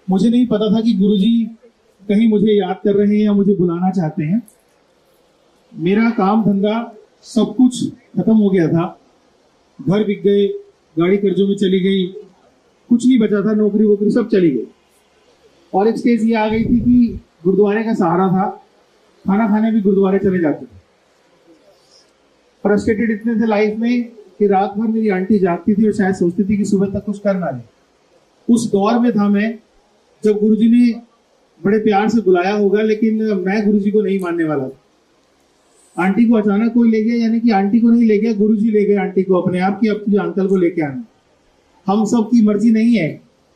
मुझे नहीं पता था कि गुरुजी कहीं मुझे याद कर रहे हैं या मुझे बुलाना चाहते हैं। मेरा काम धंधा सब कुछ खत्म हो गया था, घर बिक गए, गाड़ी कर्जों में चली गई, कुछ नहीं बचा था, नौकरी वोकरी सब चली गई। और एक स्टेज ये आ गई थी कि गुरुद्वारे का सहारा था, खाना खाने भी गुरुद्वारे चले जाते थे। फ्रस्ट्रेटेड इतने थे लाइफ में कि रात भर मेरी आंटी जागती थी और शायद सोचती थी कि सुबह तक कुछ कर ना ले। उस दौर में था मैं जब गुरुजी ने बड़े प्यार से बुलाया होगा, लेकिन मैं गुरुजी को नहीं मानने वाला था। आंटी को अचानक कोई ले गया, यानी कि आंटी को नहीं ले गया, गुरुजी ले गए आंटी को अपने आप, कि अब तुझे अंकल को लेके आना। हम सब की मर्जी नहीं है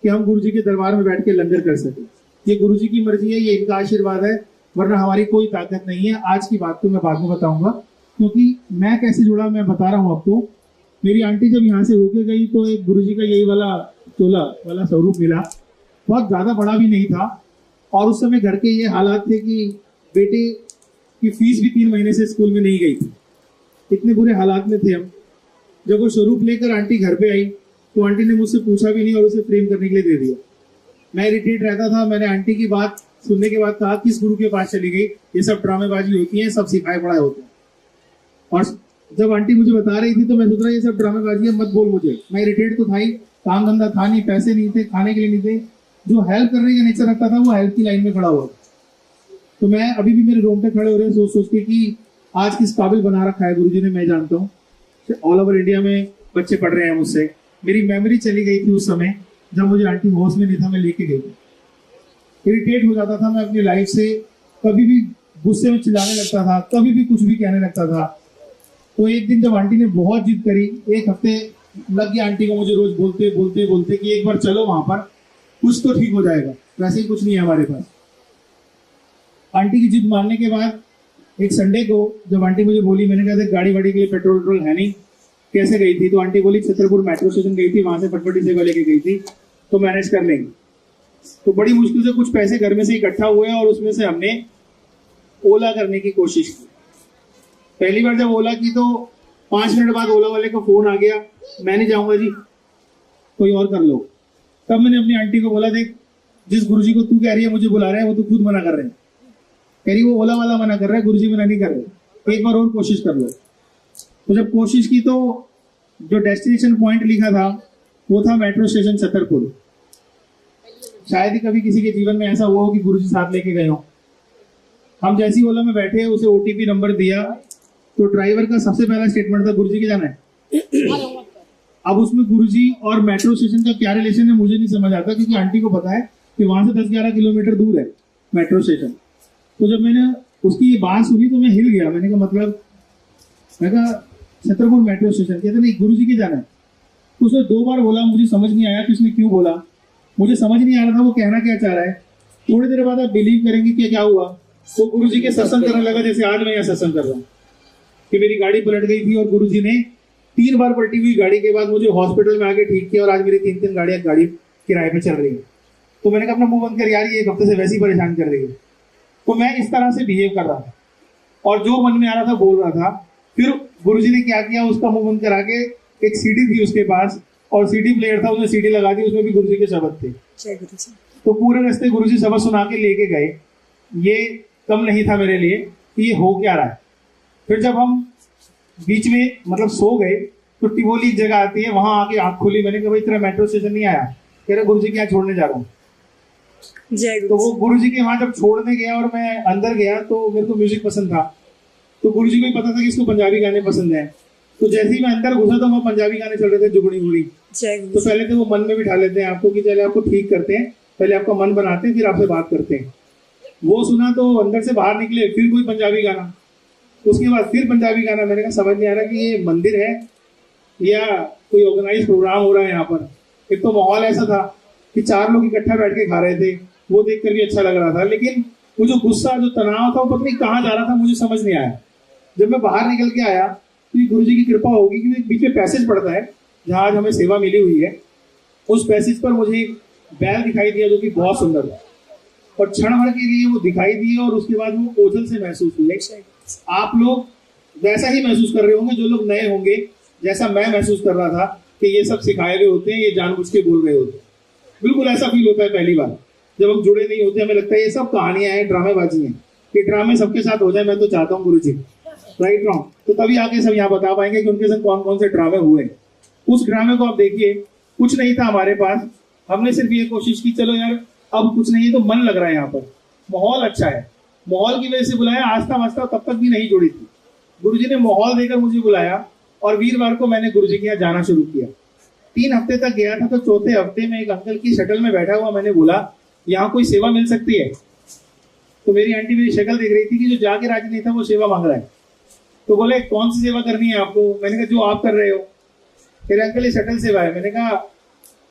कि हम गुरुजी के दरबार में बैठ के लंगर कर सके। ये गुरुजी की मर्जी है, ये इनका आशीर्वाद है, वरना हमारी कोई ताकत नहीं है। आज की बात तो मैं बाद में बताऊंगा, क्योंकि मैं कैसे जुड़ा मैं बता रहा हूँ आपको। मेरी आंटी जब यहाँ से होके गई तो एक गुरुजी का यही वाला चोला वाला स्वरूप मिला, बहुत ज्यादा बड़ा भी नहीं था। और उस समय घर के ये हालात थे कि बेटे की फीस भी 3 महीने से स्कूल में नहीं गई थी, इतने बुरे हालात में थे हम। जब वो स्वरूप लेकर आंटी घर पे आई तो आंटी ने मुझसे पूछा भी नहीं और उसे फ्रेम करने के लिए दे दिया। मैं इरिटेट रहता था। मैंने आंटी की बात सुनने के बाद कहा, किस गुरु के पास चली गई, ये सब ड्रामेबाजी होती है, सब सिखाए पढ़ाए होते हैं। और जब आंटी मुझे बता रही थी तो मैं सोच रहा ये सब ड्रामेबाजी है, मत बोल मुझे। मैं इरिटेट तो था ही, काम धंधा था नहीं, पैसे नहीं थे, खाने के लिए नहीं थे। जो हेल्प करने का नेचर रखता था वो हेल्प की लाइन में खड़ा हुआ। तो मैं अभी भी मेरे रूम पे खड़े हो रहे हैं सोच सोच के कि आज किस काबिल बना रखा है गुरुजी ने। मैं जानता हूँ ऑल ओवर इंडिया में बच्चे पढ़ रहे हैं मुझसे। मेरी मेमोरी चली गई थी उस समय जब मुझे आंटी होश में नहीं था, मैं लेके गई थी। इरिटेट हो जाता था मैं अपनी लाइफ से, कभी भी गुस्से में चिल्लाने लगता था, कभी भी कुछ भी कहने लगता था। तो एक दिन जब आंटी ने बहुत जिद करी, 1 हफ्ते लग गया आंटी को मुझे रोज बोलते बोलते बोलते कि एक बार चलो वहां पर, कुछ तो ठीक हो जाएगा, वैसे ही कुछ नहीं है हमारे पास। आंटी की जिद मानने के बाद एक संडे को जब आंटी मुझे बोली, मैंने कहा था गाड़ी वाड़ी के लिए पेट्रोल वेट्रोल है नहीं, कैसे गई थी? तो आंटी बोली छतरपुर मेट्रो स्टेशन गई थी, वहां से फटफटी सेवा लेके गई थी, तो मैनेज कर लेंगे। तो बड़ी मुश्किल से कुछ पैसे घर में से इकट्ठा हुए और उसमें से हमने ओला करने की कोशिश की। पहली बार जब ओला की तो 5 मिनट बाद ओला वाले का फोन आ गया, मैं नहीं जाऊंगा जी, कोई और कर लो। तब मैंने अपनी आंटी को बोला, देख जिस गुरुजी को तू कह रही है मुझे बुला रहे हैं, वो तो खुद मना कर रहे हैं। कह रही वो ओला वाला मना कर रहा है, गुरुजी मना नहीं कर रहे, एक बार और कोशिश कर लो। तो जब कोशिश की तो जो डेस्टिनेशन पॉइंट लिखा था वो था मेट्रो स्टेशन छतरपुर। शायद ही कभी किसी के जीवन में ऐसा हुआ हो कि गुरुजी साथ लेके गए हो। हम जैसी ओला में बैठे, उसे ओटीपी नंबर दिया तो ड्राइवर का सबसे पहला स्टेटमेंट था, गुरुजी के जाना है। अब उसमें गुरुजी और मेट्रो स्टेशन का क्या रिलेशन है मुझे नहीं समझ आता, क्योंकि आंटी को पता है कि वहां से 10-11 किलोमीटर दूर है मेट्रो स्टेशन। तो जब मैंने उसकी ये बात सुनी तो मैं हिल गया। मैंने कहा मतलब, मैं कहा छतरपुर मेट्रो स्टेशन, कहते नहीं गुरुजी के जाना है। तो उसने 2 बार बोला, मुझे समझ नहीं आया कि उसने क्यों बोला, मुझे समझ नहीं आ रहा था वो कहना क्या चाह रहा है। थोड़ी देर बाद आप बिलीव करेंगे कि क्या हुआ, वो गुरुजी के सत्संग करने लगा जैसे आज मैं यहाँ सत्संग कर रहा हूँ। कि मेरी गाड़ी पलट गई थी और गुरुजी ने 3 बार पलटी हुई गाड़ी के बाद मुझे हॉस्पिटल में आके ठीक किया, और आज मेरी 3-3 गाड़ी किराए पे चल रही है। तो मैंने कहा अपना मुंह बंद कर यार, ये 1 हफ्ते से वैसे ही परेशान कर रही है। तो मैं इस तरह से बिहेव कर रहा था और जो मन में आ रहा था बोल रहा था। फिर गुरुजी ने क्या किया, उसका मुंह बंद करा के एक सीडी थी उसके पास और सीडी प्लेयर था, उसने सीडी लगा दी, उसमें भी गुरुजी के शब्द थे। तो पूरे रास्ते गुरुजी सबक सुना के लेके गए। ये कम नहीं था मेरे लिए कि ये हो क्या रहा है। फिर जब हम बीच में मतलब सो गए तो टिवोली जगह आती है, वहां आके आंख खोली। मैंने कहा भाई तेरा मेट्रो स्टेशन नहीं आया? कह रहे गुरुजी के यहाँ छोड़ने जा रहा हूँ। तो वो गुरुजी के वहां जब छोड़ने गया और मैं अंदर गया तो मेरे को म्यूजिक पसंद था, तो गुरुजी को ही पता था कि इसको पंजाबी गाने पसंद है। तो जैसे ही मैं अंदर घुसा तो वहाँ पंजाबी गाने चल रहे थे, जुगड़ी गुड़ी। तो पहले तो वो मन में बिठा लेते हैं आपको कि चले आपको ठीक करते हैं, पहले आपका मन बनाते हैं फिर आपसे बात करते हैं। वो सुना तो अंदर से बाहर निकले, फिर कोई पंजाबी गाना, उसके बाद फिर पंजाबी गाना। मैंने कहा समझ नहीं आ रहा कि ये मंदिर है या कोई ऑर्गेनाइज प्रोग्राम हो रहा है यहाँ पर। एक तो माहौल ऐसा था कि 4 लोग इकट्ठा बैठ के खा रहे थे, वो देखकर भी अच्छा लग रहा था, लेकिन वो जो गुस्सा जो तनाव था वो पता नहीं कहाँ जा रहा था, मुझे समझ नहीं आया। जब मैं बाहर निकल के आया तो ये गुरुजी की कृपा होगी कि बीच में पैसेज पड़ता है जहाँ आज हमें सेवा मिली हुई है। उस पैसेज पर मुझे एक बैल दिखाई दिया जो कि बहुत सुंदर था, और क्षण भर के लिए वो दिखाई दी और उसके बाद वो ओझल से महसूस हुए। आप लोग वैसा ही महसूस कर रहे होंगे जो लोग नए होंगे, जैसा मैं महसूस कर रहा था कि ये सब सिखाए हुए होते हैं, ये जानबूझ के बोल रहे होते हैं। बिल्कुल ऐसा फील होता है पहली बार। जब हम जुड़े नहीं होते हमें लगता है ये सब कहानियां हैं, ड्रामेबाजी हैं, ये ड्रामे सबके साथ हो जाए मैं तो चाहता हूँ गुरुजी, राइट रॉन्ग। तो तभी आके सब यहाँ बता पाएंगे कि उनके संग कौन कौन से ड्रामे हुए। उस ड्रामे को आप देखिए, कुछ नहीं था हमारे पास, हमने सिर्फ ये कोशिश की चलो यार अब कुछ नहीं है तो मन लग रहा है, यहाँ पर माहौल अच्छा है, माहौल की वजह से बुलाया। आस्था वास्ता तब तक भी नहीं जुड़ी थी, गुरुजी ने माहौल देकर मुझे बुलाया और वीरवार को मैंने गुरुजी के यहाँ जाना शुरू किया। 3 हफ्ते तक गया था, तो चौथे हफ्ते में एक अंकल की शटल में बैठा हुआ मैंने बोला यहाँ कोई सेवा मिल सकती है। तो मेरी आंटी मेरी शक्ल देख रही थी कि जो जाके राजी नहीं था वो सेवा मांग रहा है। तो बोले कौन सी सेवा करनी है आपको? मैंने कहा जो आप कर रहे हो। कह रहे अंकल ये शटल सेवा है। मैंने कहा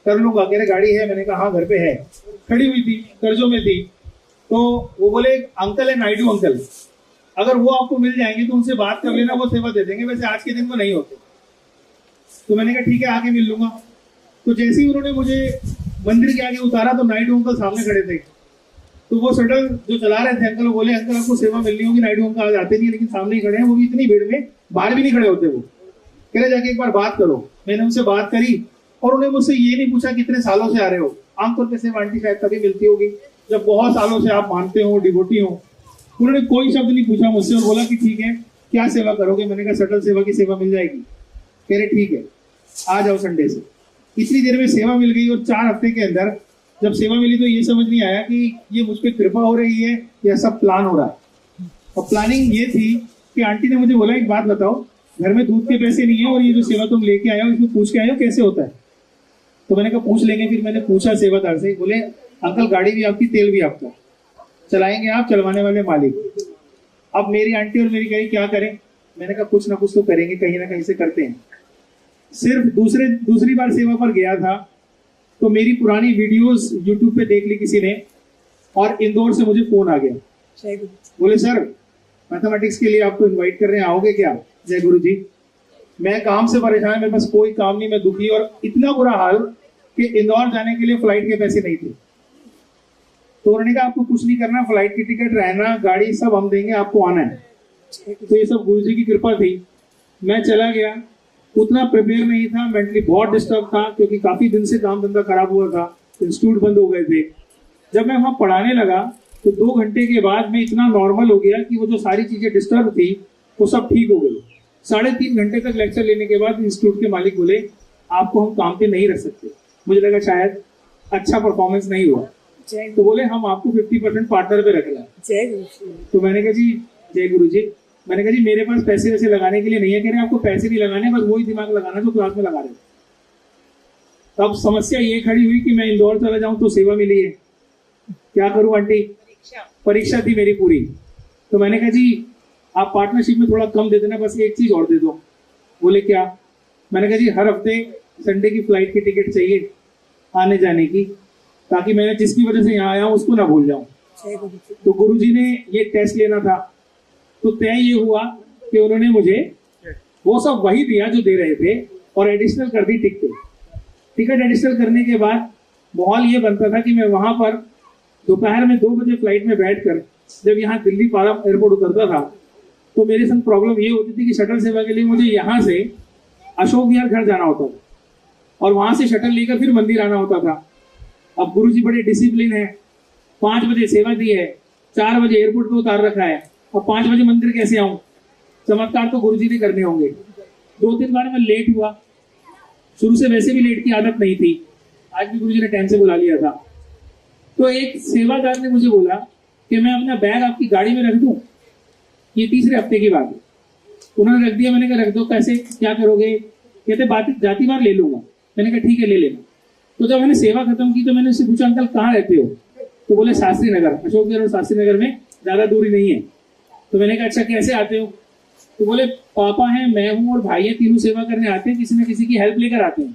कर लूंगा। कह रहे गाड़ी है? मैंने कहा हाँ घर पे है, खड़ी हुई थी, कर्जों में थी। तो वो बोले अंकल है नायडू अंकल, अगर वो आपको मिल जाएंगे तो उनसे बात कर लेना, वो सेवा दे देंगे, वैसे आज के दिन वो नहीं होते। तो मैंने कहा ठीक है आके मिल लूंगा। तो जैसे ही उन्होंने मुझे मंदिर के आगे उतारा तो नायडू अंकल सामने खड़े थे। तो वो शटल जो चला रहे थे अंकल, वो बोले अंकल आपको सेवा मिलनी होगी, नायडू अंकल आज आते नहीं है लेकिन सामने ही खड़े हैं, वो भी इतनी भीड़ में बाहर भी नहीं खड़े होते। वो कह रहे जाके एक बार बात करो। मैंने उनसे बात करी और उन्हें मुझसे ये नहीं पूछा कितने सालों से आ रहे हो। आमतौर पर सेवा आंटी शायद तभी मिलती होगी जब बहुत सालों से आप मानते हो, डिवोटी हो। उन्होंने कोई शब्द नहीं पूछा मुझसे और बोला कि ठीक है क्या सेवा करोगे? मैंने कहा शटल सेवा की सेवा मिल जाएगी। कह रहे ठीक है आ जाओ संडे से। इतनी देर में सेवा मिल गई और 4 हफ्ते के अंदर जब सेवा मिली तो ये समझ नहीं आया कि ये मुझ पर कृपा हो रही है या सब प्लान हो रहा है। और प्लानिंग ये थी कि आंटी ने मुझे बोला एक बात बताओ, घर में दूध के पैसे नहीं है और ये जो सेवा तुम लेके आए हो इसमें पूछ के आए हो कैसे होता है? तो मैंने कहा पूछ लेंगे। फिर मैंने पूछा सेवादार से, बोले अंकल गाड़ी भी आपकी तेल भी आपका, चलाएंगे आप, चलवाने वाले मालिक। अब मेरी आंटी और मेरी कही क्या करें? मैंने कहा कुछ ना कुछ तो करेंगे, कहीं ना कहीं से करते हैं। सिर्फ दूसरी बार सेवा पर गया था तो मेरी पुरानी वीडियोस यूट्यूब पे देख ली किसी ने और इंदौर से मुझे फोन आ गया, बोले सर मैथमेटिक्स के लिए आपको इनवाइट कर रहे हैं, आओगे क्या? जय गुरु जी। मैं काम से परेशान, मेरे पास कोई काम नहीं, मैं दुखी और इतना बुरा हाल कि इंदौर जाने के लिए फ्लाइट के पैसे नहीं थे। तो उन्होंने कहा आपको कुछ नहीं करना, फ्लाइट की टिकट, रहना, गाड़ी सब हम देंगे, आपको आना है। तो ये सब गुरुजी की कृपा थी। मैं चला गया, उतना प्रिपेयर नहीं था, मेंटली बहुत डिस्टर्ब था क्योंकि काफी दिन से काम धंधा खराब हुआ था, इंस्टीट्यूट बंद हो गए थे। जब मैं वहां पढ़ाने लगा तो 2 घंटे के बाद मैं इतना नॉर्मल हो गया कि वो जो सारी चीजें डिस्टर्ब थी वो सब ठीक हो गई। 3.5 घंटे तक लेक्चर लेने के बाद इंस्टीट्यूट के मालिक बोले आपको हम काम पे नहीं रख सकते। मुझे लगा शायद अच्छा परफॉर्मेंस नहीं हुआ, तो बोले हम आपको 50% पार्टनर पे रख लें। तो मैंने कहा जी जय गुरु जी। मैंने कहा जी मेरे पास पैसे वैसे लगाने के लिए नहीं है। कह रहे आपको पैसे नहीं लगाने, बस वही दिमाग लगाना जो क्लास में लगा रहे। तब समस्या ये खड़ी हुई कि मैं इंदौर चला जाऊं तो सेवा मिली है, क्या करूं आंटी? परीक्षा थी मेरी पूरी। तो मैंने कहा जी आप पार्टनरशिप में थोड़ा कम दे देना, बस एक चीज और दे दो। बोले क्या? मैंने कहा जी हर हफ्ते संडे की फ्लाइट की टिकट चाहिए आने जाने की, ताकि मैंने जिसकी वजह से यहाँ आया हूँ उसको ना भूल जाऊं। तो गुरुजी ने ये टेस्ट लेना था, तो तय ये हुआ कि उन्होंने मुझे वो सब वही दिया जो दे रहे थे और एडिशनल कर दी टिकट एडिशनल करने के बाद माहौल ये बनता था कि मैं वहां पर दोपहर में 2 बजे फ्लाइट में बैठकर जब यहाँ दिल्ली पारा एयरपोर्ट उतरता था तो मेरे संग प्रॉब्लम ये होती थी कि शटल सेवा के लिए मुझे यहाँ से अशोक विहार घर जाना होता था और वहां से शटल लेकर फिर मंदिर आना होता था। अब गुरुजी बड़े डिसिप्लिन है, 5 बजे सेवा दी है, 4 बजे एयरपोर्ट पे उतार रखा है, और 5 बजे मंदिर कैसे आऊं? चमत्कार तो गुरुजी ने करने होंगे। 2-3 बार मैं लेट हुआ, शुरू से वैसे भी लेट की आदत नहीं थी, आज भी गुरुजी ने टाइम से बुला लिया था। तो एक सेवादार ने मुझे बोला कि मैं अपना बैग आपकी गाड़ी में रख दूं, ये 3रे हफ्ते की बात है। उन्होंने रख दिया। मैंने कहा रख दो, कैसे क्या करोगे? कहते बात जाती बार ले लूंगा। मैंने कहा ठीक है ले लेना। तो जब मैंने सेवा खत्म की तो मैंने उससे पूछा अंकल कहाँ रहते हो? तो बोले शास्त्री नगर, अशोक विहार और शास्त्री नगर में ज्यादा दूरी नहीं है। तो मैंने कहा अच्छा कैसे आते हो? तो बोले पापा हैं, मैं हूँ और भाई है, तीनों सेवा करने आते हैं, किसी न किसी की हेल्प लेकर आते हैं।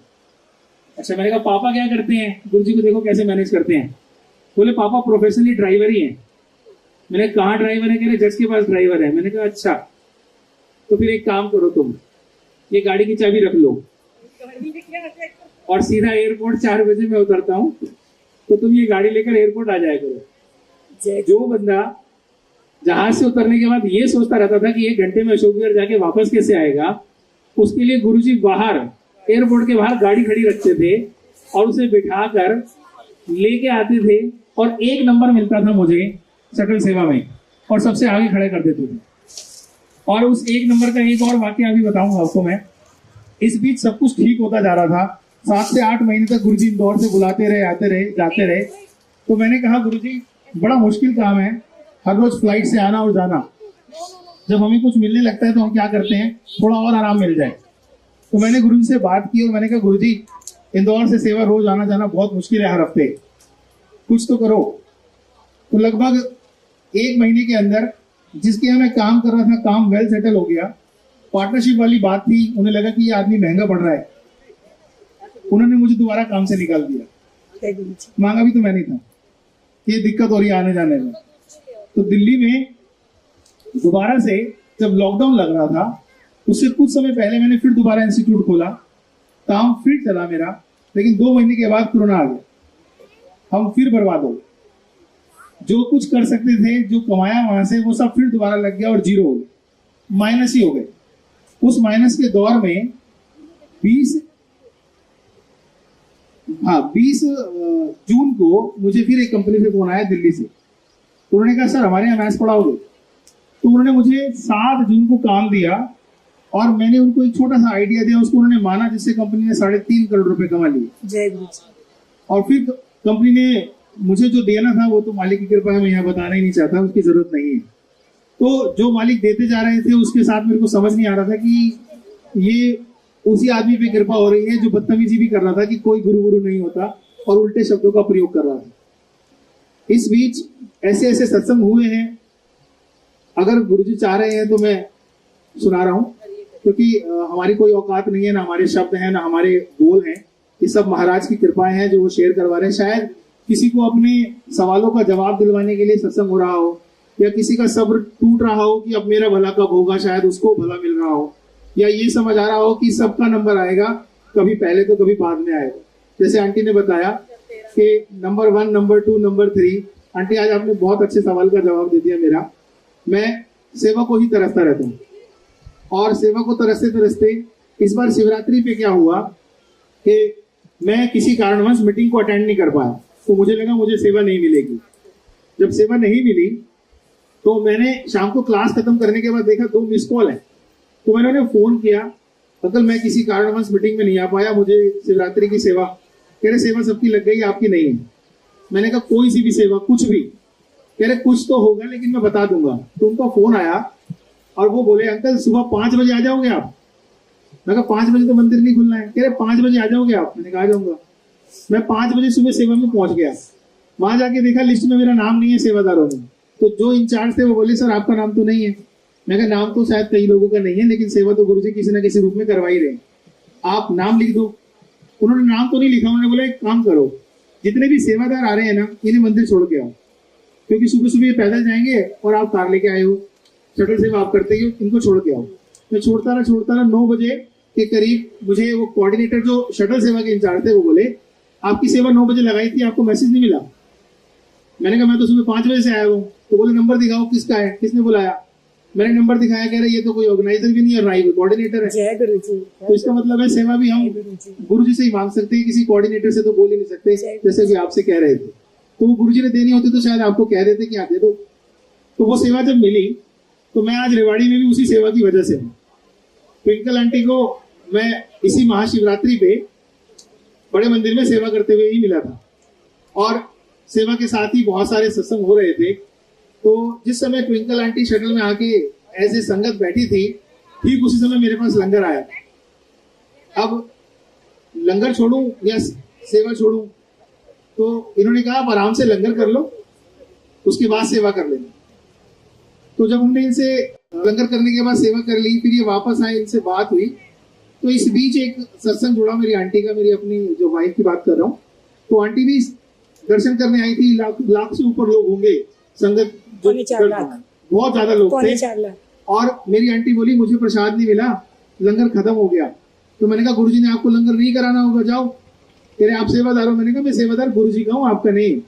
अच्छा मैंने कहा पापा क्या करते हैं? गुरुजी को देखो कैसे मैनेज करते हैं। बोले पापा प्रोफेशनली ड्राइवर ही हैं। मैंने कहा ड्राइवर है? कह रहे जज के पास ड्राइवर है। मैंने कहा अच्छा, तो फिर एक काम करो, तुम ये गाड़ी की चाबी रख लो और सीधा एयरपोर्ट 4 बजे मैं उतरता हूँ, तो तुम ये गाड़ी लेकर एयरपोर्ट आ जाया करो। जो बंदा जहाज से उतरने के बाद ये सोचता रहता था कि 1 घंटे में अशोक विहार जाके वापस कैसे आएगा, उसके लिए गुरुजी बाहर एयरपोर्ट के बाहर गाड़ी खड़ी रखते थे और उसे बिठाकर लेके आते थे और 1 नंबर मिलता था मुझे शटल सेवा में, और सबसे आगे खड़े कर देते थे। और उस 1 नंबर का एक और वाकया अभी बताऊंगा आपको मैं। इस बीच सब कुछ ठीक होता जा रहा था। 7 से 8 महीने तक गुरुजी इंदौर से बुलाते रहे, आते रहे, जाते रहे। तो मैंने कहा गुरुजी बड़ा मुश्किल काम है, हर रोज फ्लाइट से आना और जाना। जब हमें कुछ मिलने लगता है तो हम क्या करते हैं, थोड़ा और आराम मिल जाए। तो मैंने गुरुजी से बात की और मैंने कहा गुरुजी इंदौर से सेवा रोज आना जाना बहुत मुश्किल है, हर हफ्ते कुछ तो करो। तो लगभग 1 महीने के अंदर जिसके यहाँ मैं काम कर रहा था, काम वेल सेटल हो गया। पार्टनरशिप वाली बात थी, उन्हें लगा कि ये आदमी महंगा पड़ रहा है, उन्होंने मुझे दोबारा काम से निकाल दिया। मांगा भी तो मैं नहीं था, ये दिक्कत हो रही है आने जाने में। तो दिल्ली में दोबारा से जब लॉकडाउन लग रहा था, उससे कुछ समय पहले मैंने फिर दोबारा इंस्टीट्यूट खोला, काम फिर चला मेरा। लेकिन 2 महीने के बाद कोरोना आ गया, हम फिर बर्बाद हो गए। जो कुछ कर सकते थे, जो कमाया वहां से, वो सब फिर दोबारा लग गया और जीरो हो गए, माइनस ही हो गए। उस माइनस के दौर में 20 जून को मुझे फिर एक कंपनी से फोन आया दिल्ली से। तो उन्होंने कहा सर हमारे यहाँ मैथ्स पढ़ाओगे। तो उन्होंने मुझे 7 जून को काम दिया और मैंने उनको एक छोटा सा आइडिया दिया, उसको उन्होंने माना, जिससे कंपनी ने 3.5 करोड़ रुपए कमा लिए। जय गुरु जी। और फिर कंपनी ने मुझे जो देना था वो तो मालिक की कृपा है, मैं यहाँ बताना ही नहीं चाहता, उसकी जरूरत नहीं है। तो जो मालिक देते जा रहे थे उसके साथ मेरे को समझ नहीं आ रहा था कि ये उसी आदमी पे कृपा हो रही है जो बदतमीजी भी कर रहा था कि कोई गुरु नहीं होता और उल्टे शब्दों का प्रयोग कर रहा था। इस बीच ऐसे ऐसे सत्संग हुए हैं, अगर गुरुजी चाह रहे हैं तो मैं सुना रहा हूँ, क्योंकि हमारी कोई औकात नहीं है, ना हमारे शब्द हैं ना हमारे बोल हैं, ये सब महाराज की कृपाएं हैं जो वो शेयर करवा रहे हैं। शायद किसी को अपने सवालों का जवाब दिलवाने के लिए सत्संग हो रहा हो, या किसी का सब्र टूट रहा हो कि अब मेरा भला कब होगा, शायद उसको भला मिल रहा हो, या ये समझ आ रहा हो कि सबका नंबर आएगा, कभी पहले तो कभी बाद में आएगा। जैसे आंटी ने बताया कि नंबर 1, नंबर 2, नंबर 3। आंटी आज आपने बहुत अच्छे सवाल का जवाब दे दिया मेरा। मैं सेवा को ही तरसता रहता हूँ, और सेवा को तरसते तरसते इस बार शिवरात्रि पे क्या हुआ कि मैं किसी कारणवश मीटिंग को अटेंड नहीं कर पाया। तो मुझे लगा मुझे सेवा नहीं मिलेगी। जब सेवा नहीं मिली तो मैंने शाम को क्लास खत्म करने के बाद देखा 2 मिस कॉल है। तो मैंने उन्हें फोन किया, अंकल मैं किसी कारणवश मीटिंग में नहीं आ पाया, मुझे शिवरात्रि की सेवा। कह रहे सेवा सबकी लग गई, आपकी नहीं है। मैंने कहा कोई सी भी सेवा, कुछ भी। कह रहे कुछ तो होगा लेकिन मैं बता दूंगा। तो उनका फोन आया और वो बोले अंकल सुबह 5 बजे आ जाओगे आप। मैं कहा 5 बजे तो मंदिर नहीं खुलना है। कह रहे 5 बजे आ जाओगे आप। मैंने कहा आ जाऊंगा। मैं 5 बजे सुबह सेवा में पहुंच गया। वहां जाके देखा लिस्ट में मेरा नाम नहीं है सेवादारों में। तो जो इंचार्ज थे वो बोले सर आपका नाम तो नहीं है। मैं कहा नाम तो शायद कई लोगों का नहीं है, लेकिन सेवा तो गुरुजी किसी ना किसी रूप में करवा ही रहे, आप नाम लिख दो। उन्होंने नाम तो नहीं लिखा। उन्होंने बोला एक काम करो, जितने भी सेवादार आ रहे हैं ना, इन्हें मंदिर छोड़ के आओ, क्योंकि सुबह सुबह ये पैदल जाएंगे और आप कार लेके आए हो, शटल सेवा आप करते हो, इनको छोड़ के आओ। मैं छोड़ता रहा। 9 बजे के करीब मुझे वो कोऑर्डिनेटर जो शटल सेवा के इंचार्ज थे वो बोले आपकी सेवा 9 बजे लगाई थी, आपको मैसेज नहीं मिला। मैंने कहा मैं तो सुबह 5 बजे से आया हूँ। तो बोले नंबर दिखाओ किसका है, किसने बुलाया। मैंने नंबर दिखाया, कह रहे ये तो कोई ऑर्गेनाइजर भी नहीं है, ना ही कोऑर्डिनेटर है। जय गुरु जी। तो इसका मतलब है सेवा भी हम गुरु जी से ही मांग सकते हैं, किसी कोऑर्डिनेटर से तो बोल ही नहीं सकते, जैसे कि आपसे कह रहे थे। तो वो गुरु जी ने देनी होती तो शायद आपको कह देते कि आप दे दो। तो वो सेवा जब मिली तो मैं आज रेवाड़ी में भी उसी सेवा की वजह से हूँ। ट्विंकल आंटी को मैं इसी महाशिवरात्रि पे बड़े मंदिर में सेवा करते हुए ही मिला था, और सेवा के साथ ही बहुत सारे सत्संग हो रहे थे। तो जिस समय ट्विंकल आंटी शटल में आके ऐसे संगत बैठी थी, ठीक उसी समय मेरे पास लंगर आया। अब लंगर छोड़ूं या सेवा छोड़ूं, तो इन्होंने कहा आप आराम से लंगर कर लो, उसके बाद सेवा कर लेना। तो जब हमने इनसे लंगर करने के बाद सेवा कर ली, फिर ये वापस आए, इनसे बात हुई। तो इस बीच एक सत्संग जुड़ा मेरी आंटी का, मेरी अपनी जो वाइफ की बात कर रहा हूँ। तो आंटी भी दर्शन करने आई थी। लाख से ऊपर लोग होंगे, संगत जो 4 लाख, बहुत ज्यादा लोग थे। 4 लाख। और मेरी आंटी बोली मुझे प्रसाद नहीं मिला, लंगर खत्म हो गया। तो मैंने कहा गुरुजी ने आपको लंगर नहीं कराना होगा, जाओ। कह रहे आप सेवादार हो। मैंने कहा मैं सेवादार गुरुजी का हूँ, आपका नहीं,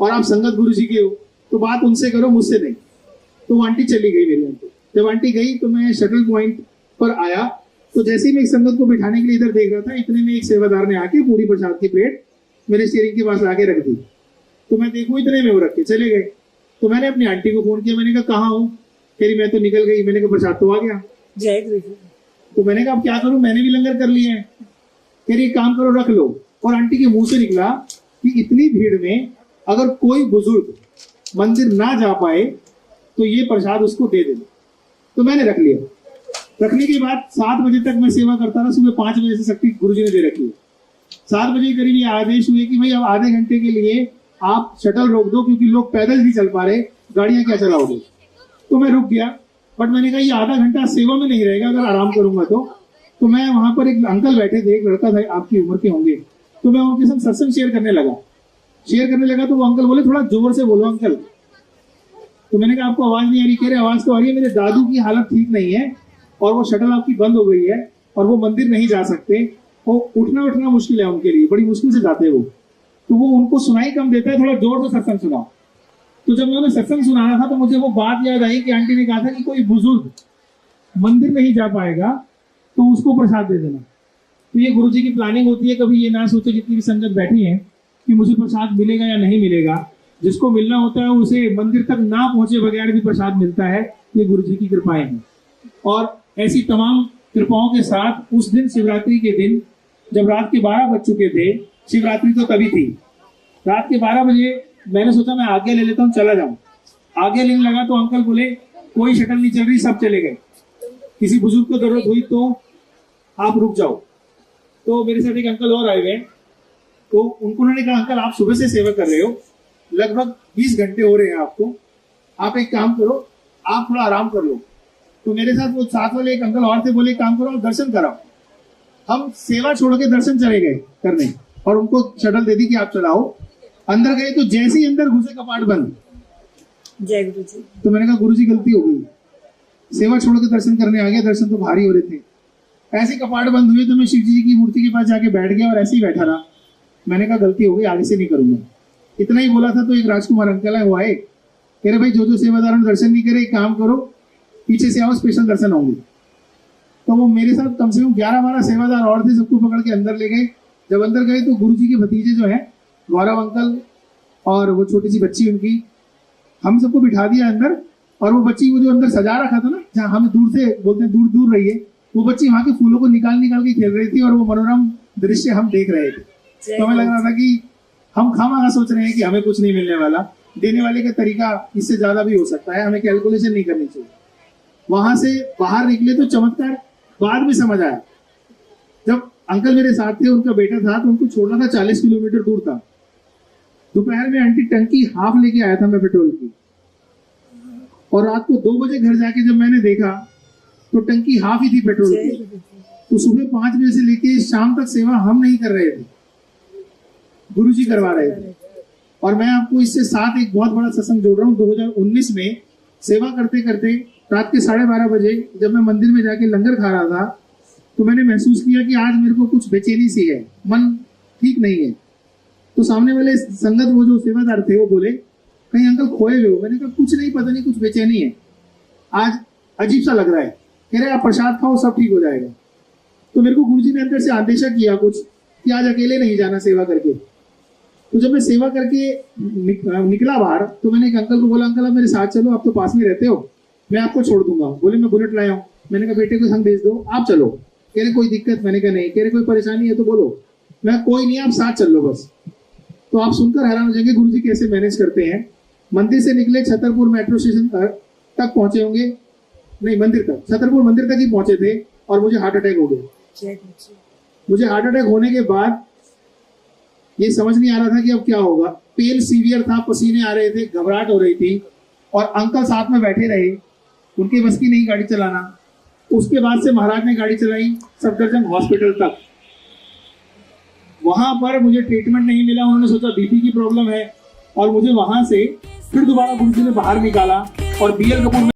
और आप संगत गुरुजी के हो, तो बात उनसे करो, मुझसे नहीं। तो वो आंटी चली गई मेरी आंटी। जब आंटी गई तो मैं शटल पॉइंट पर आया। तो जैसे ही मैं एक संगत को बिठाने के लिए इधर देख रहा था, इतने में एक सेवादार ने आके पूरी प्रसाद की प्लेट मेरे स्टीयरिंग के पास आके रख दी। तो मैं देखूं इतने में वो रख के चले गए। तो मैंने अपनी आंटी को फोन किया, मैंने कहा कहाँ हूँ? कह रही मैं तो निकल गई। मैंने कहा प्रसाद तो आ गया। जय गुरु जी। तो मैंने कहा अब क्या करूं, मैंने भी लंगर कर लिया है। कह रही काम करो रख लो। और आंटी के मुंह से निकला कि इतनी भीड़ में अगर कोई बुजुर्ग मंदिर ना जा पाए तो ये प्रसाद उसको दे देना। तो मैंने रख लिया। रखने के बाद 7 बजे तक मैं सेवा करता रहा। सुबह 5 बजे से शक्ति गुरुजी ने दे रखी है। 7 बजे करीब ये आदेश हुए कि भाई अब आधे घंटे के लिए आप शटल रोक दो, क्योंकि लोग पैदल नहीं चल पा रहे, गाड़ियां क्या चलाओगे। तो मैं रुक गया, बट मैंने कहा ये आधा घंटा सेवा में नहीं रहेगा अगर आराम करूंगा तो मैं वहां पर एक अंकल बैठे थे, एक लड़का था आपकी उम्र के होंगे, तो मैं उनके साथ सत्संग शेयर करने लगा। तो वो अंकल बोले थोड़ा जोर से बोलो अंकल। तो मैंने कहा आपको आवाज नहीं आ रही? कह रहे आवाज तो आ रही है, मेरे दादू की हालत ठीक नहीं है और वो शटल आपकी बंद हो गई है और वो मंदिर नहीं जा सकते, वो उठना मुश्किल है उनके लिए, बड़ी मुश्किल से जाते हैं वो, तो वो उनको सुनाई कम देता है, थोड़ा जोर से सत्संग सुनाओ। तो जब मैं उन्हें सत्संग सुना रहा था तो मुझे वो बात याद आई कि आंटी ने कहा था कि कोई बुजुर्ग मंदिर नहीं जा पाएगा तो उसको प्रसाद दे देना। तो ये गुरुजी की प्लानिंग होती है, कभी ये ना सोचे जितनी भी संगत बैठी है कि मुझे प्रसाद मिलेगा या नहीं मिलेगा। जिसको मिलना होता है उसे मंदिर तक ना पहुंचे बगैर भी प्रसाद मिलता है। ये गुरुजी की कृपाएं हैं। और ऐसी तमाम कृपाओं के साथ उस दिन शिवरात्रि के दिन जब रात के 12 बज चुके थे, शिवरात्रि तो तभी थी, रात के 12 बजे मैंने सोचा मैं आगे ले लेता हूँ, चला जाऊं। आगे लेने लगा तो अंकल बोले कोई शटल नहीं चल रही, सब चले गए, किसी बुजुर्ग को जरूरत हुई तो आप रुक जाओ। तो मेरे साथ एक अंकल और आए हुए, तो उन्होंने कहा अंकल आप सुबह से सेवा कर रहे हो, लगभग 20 घंटे हो रहे हैं आपको, आप एक काम करो, आप थोड़ा आराम कर लो। तो मेरे साथ वो साथ वाले एक अंकल और थे, बोले काम करो दर्शन कराओ। हम सेवा छोड़ के दर्शन चले गए करने और उनको शटल दे दी कि आप चलाओ। अंदर गए तो जैसे ही अंदर घुसे कपाट बंद। जय गुरु जी। तो मैंने कहा गुरुजी गलती हो गई, सेवा छोड़ के दर्शन करने आ गया, दर्शन तो भारी हो रहे थे। ऐसे कपाट बंद हुए तो मैं शिव जी की मूर्ति के पास जाके बैठ गया और ऐसे ही बैठा रहा। मैंने कहा गलती हो गई, आगे से नहीं करूंगा। इतना ही बोला था तो एक राजकुमार अंकल है, वो आए, कह रहे भाई जो सेवादारों ने दर्शन नहीं करे, एक काम करो पीछे से आओ, स्पेशल दर्शन होंगे। तो वो मेरे साथ कम से कम 11-12 सेवादार और थे, सबको पकड़ के अंदर ले गए। जब अंदर गए तो गुरुजी के भतीजे जो है गौरव अंकल और वो छोटी सी बच्ची उनकी, हम सबको बिठा दिया अंदर। और वो बच्ची वो जो अंदर सजा रखा था ना, जहाँ हमें दूर से बोलते हैं दूर रहिए, वो बच्ची वहां के फूलों को निकाल के खेल रही थी और वो मनोरम दृश्य हम देख रहे थे। तो हमें लग रहा था कि हम खामा सोच रहे हैं कि हमें कुछ नहीं मिलने वाला, देने वाले का तरीका इससे ज्यादा भी हो सकता है, हमें कैलकुलेशन नहीं करनी चाहिए। वहां से बाहर निकले तो चमत्कार बाद में समझ आया। जब अंकल मेरे साथ थे, उनका बेटा था, तो उनको छोड़ना था 40 किलोमीटर दूर था। दोपहर में आंटी टंकी हाफ लेके आया था मैं पेट्रोल की, और रात को 2 बजे घर जाके जब मैंने देखा तो टंकी हाफ ही थी पेट्रोल की। तो सुबह 5 बजे से लेके शाम तक सेवा हम नहीं कर रहे थे, गुरुजी करवा रहे थे। और मैं आपको इससे साथ एक बहुत बड़ा सत्संग जोड़ रहा हूँ। 2019 में सेवा करते करते रात के 12:30 बजे जब मैं मंदिर में जाके लंगर खा रहा था तो मैंने महसूस किया कि आज मेरे को कुछ बेचैनी सी है, मन ठीक नहीं है। तो सामने वाले संगत वो जो सेवादार थे वो बोले कहीं अंकल खोए हुए हो? मैंने कहा कुछ नहीं, पता नहीं कुछ बेचैनी है, आज अजीब सा लग रहा है। कह रहे आप प्रसाद खाओ सब ठीक हो जाएगा। तो मेरे को गुरुजी ने अंदर से आदेशा किया कुछ कि आज अकेले नहीं जाना सेवा करके। तो जब मैं सेवा करके निकला बाहर तो मैंने एक अंकल को बोला अंकल आप मेरे साथ चलो, आप तो पास में रहते हो, मैं आपको छोड़ दूंगा। बोले मैं बुलेट लाया हूँ। मैंने कहा बेटे को संग भेज दो, आप चलो। कह रहे कोई दिक्कत? मैंने कहा नहीं। कह रहे कोई परेशानी है तो बोलो। मैं कोई नहीं, आप साथ चल लो बस। तो आप सुनकर हैरान हो जाएंगे गुरुजी कैसे मैनेज करते हैं। मंदिर से निकले, छतरपुर मेट्रो स्टेशन तक पहुंचे होंगे, नहीं मंदिर तक, छतरपुर मंदिर तक ही पहुंचे थे और मुझे हार्ट अटैक हो गया। मुझे हार्ट अटैक होने के बाद ये समझ नहीं आ रहा था कि अब क्या होगा। पेन सीवियर था, पसीने आ रहे थे, घबराहट हो रही थी और अंकल साथ में बैठे रहे, उनकी बस की नहीं गाड़ी चलाना। उसके बाद से महाराज ने गाड़ी चलाई सफदरजंग हॉस्पिटल तक। वहां पर मुझे ट्रीटमेंट नहीं मिला, उन्होंने सोचा बीपी की प्रॉब्लम है और मुझे वहां से फिर दोबारा गुरुजी ने बाहर निकाला और बीएल कपूर